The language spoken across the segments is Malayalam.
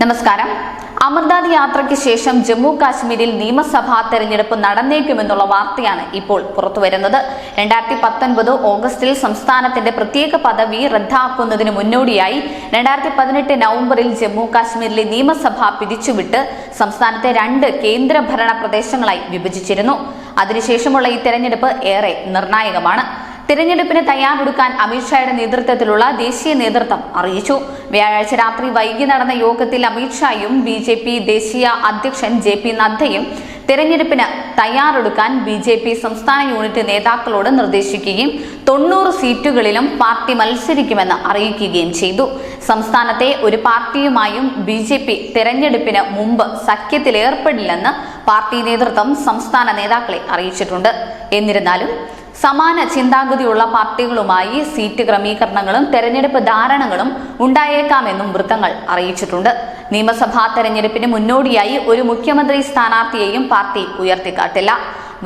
നമസ്കാരം. അമർനാഥ് യാത്രയ്ക്ക് ശേഷം ജമ്മു കാശ്മീരിൽ നിയമസഭാ തെരഞ്ഞെടുപ്പ് നടന്നേക്കുമെന്നുള്ള വാർത്തയാണ് ഇപ്പോൾ പുറത്തുവരുന്നത്. 2019 ഓഗസ്റ്റിൽ സംസ്ഥാനത്തിന്റെ പ്രത്യേക പദവി റദ്ദാക്കുന്നതിന് മുന്നോടിയായി 2018 നവംബറിൽ ജമ്മു കാശ്മീരിലെ നിയമസഭ പിരിച്ചുവിട്ട് സംസ്ഥാനത്തെ 2 കേന്ദ്രഭരണ പ്രദേശങ്ങളായി വിഭജിച്ചിരുന്നു. അതിനുശേഷമുള്ള ഈ തെരഞ്ഞെടുപ്പ് ഏറെ നിർണായകമാണ്. തിരഞ്ഞെടുപ്പിന് തയ്യാറെടുക്കാൻ അമിത്ഷായുടെ നേതൃത്വത്തിലുള്ള ദേശീയ നേതൃത്വം അറിയിച്ചു. വ്യാഴാഴ്ച രാത്രി വൈകി നടന്ന യോഗത്തിൽ അമിത്ഷായും BJP ദേശീയ അധ്യക്ഷൻ JP നദ്ദയും തിരഞ്ഞെടുപ്പിന് തയ്യാറെടുക്കാൻ BJP സംസ്ഥാന യൂണിറ്റ് നേതാക്കളോട് നിർദ്ദേശിക്കുകയും 90 സീറ്റുകളിലും പാർട്ടി മത്സരിക്കുമെന്ന് അറിയിക്കുകയും ചെയ്തു. സംസ്ഥാനത്തെ ഒരു പാർട്ടിയുമായും BJP തിരഞ്ഞെടുപ്പിന് മുമ്പ് സഖ്യത്തിലേർപ്പെടില്ലെന്ന് പാർട്ടി നേതൃത്വം സംസ്ഥാന നേതാക്കളെ അറിയിച്ചിട്ടുണ്ട്. എന്നിരുന്നാലും സമാന ചിന്താഗതിയുള്ള പാർട്ടികളുമായി സീറ്റ് ക്രമീകരണങ്ങളും തെരഞ്ഞെടുപ്പ് ധാരണകളും ഉണ്ടായേക്കാമെന്നും വൃത്തങ്ങൾ അറിയിച്ചിട്ടുണ്ട്. നിയമസഭാ തെരഞ്ഞെടുപ്പിന് മുന്നോടിയായി ഒരു മുഖ്യമന്ത്രി സ്ഥാനാർത്ഥിയെയും പാർട്ടി ഉയർത്തിക്കാട്ടില്ല.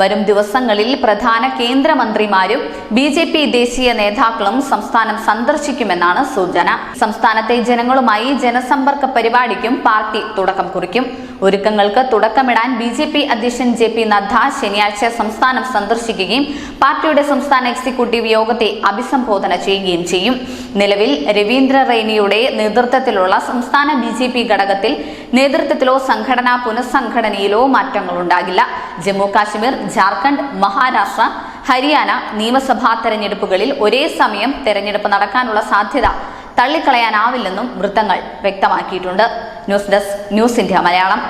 വരും ദിവസങ്ങളിൽ പ്രധാന കേന്ദ്രമന്ത്രിമാരും BJP ദേശീയ നേതാക്കളും സംസ്ഥാനം സന്ദർശിക്കുമെന്നാണ് സൂചന. സംസ്ഥാനത്തെ ജനങ്ങളുമായി ജനസമ്പർക്ക പരിപാടിക്കും പാർട്ടി തുടക്കം കുറിക്കും. ഒരുക്കങ്ങൾക്ക് തുടക്കമിടാൻ BJP അധ്യക്ഷൻ JP നദ്ദ ശനിയാഴ്ച സംസ്ഥാനം സന്ദർശിക്കുകയും പാർട്ടിയുടെ സംസ്ഥാന എക്സിക്യൂട്ടീവ് യോഗത്തെ അഭിസംബോധന ചെയ്യുകയും ചെയ്യും. നിലവിൽ രവീന്ദ്ര റെയ്നിയുടെ നേതൃത്വത്തിലുള്ള സംസ്ഥാന BJP ഘടകത്തിൽ നേതൃത്വത്തിലോ സംഘടനാ പുനഃസംഘടനയിലോ മാറ്റങ്ങളുണ്ടാകില്ല. ജമ്മു കാശ്മീർ, ജാർഖണ്ഡ്, മഹാരാഷ്ട്ര, ഹരിയാന നിയമസഭാ തെരഞ്ഞെടുപ്പുകളിൽ ഒരേ സമയം തെരഞ്ഞെടുപ്പ് നടക്കാനുള്ള സാധ്യത തള്ളിക്കളയാനാവില്ലെന്നും വൃത്തങ്ങൾ വ്യക്തമാക്കിയിട്ടുണ്ട്. News desk, news India Malayalam.